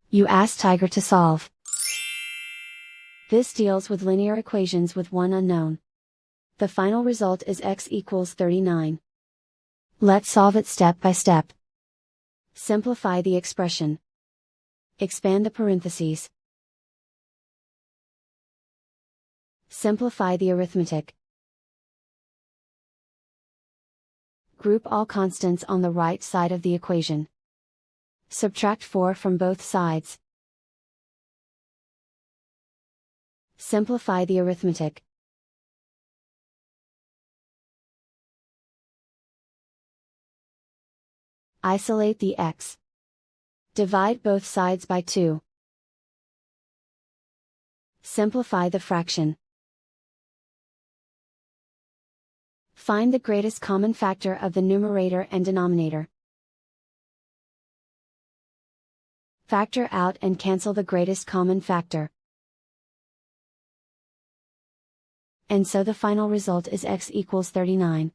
You ask Tiger to solve. This deals with linear equations with one unknown. The final result is x equals 39. Let's solve it step by step. Simplify the expression. Expand the parentheses. Simplify the arithmetic. Group all constants on the right side of the equation. Subtract 4 from both sides. Simplify the arithmetic. Isolate the x. Divide both sides by 2. Simplify the fraction. Find the greatest common factor of the numerator and denominator. Factor out and cancel the greatest common factor. And so the final result is x equals 39.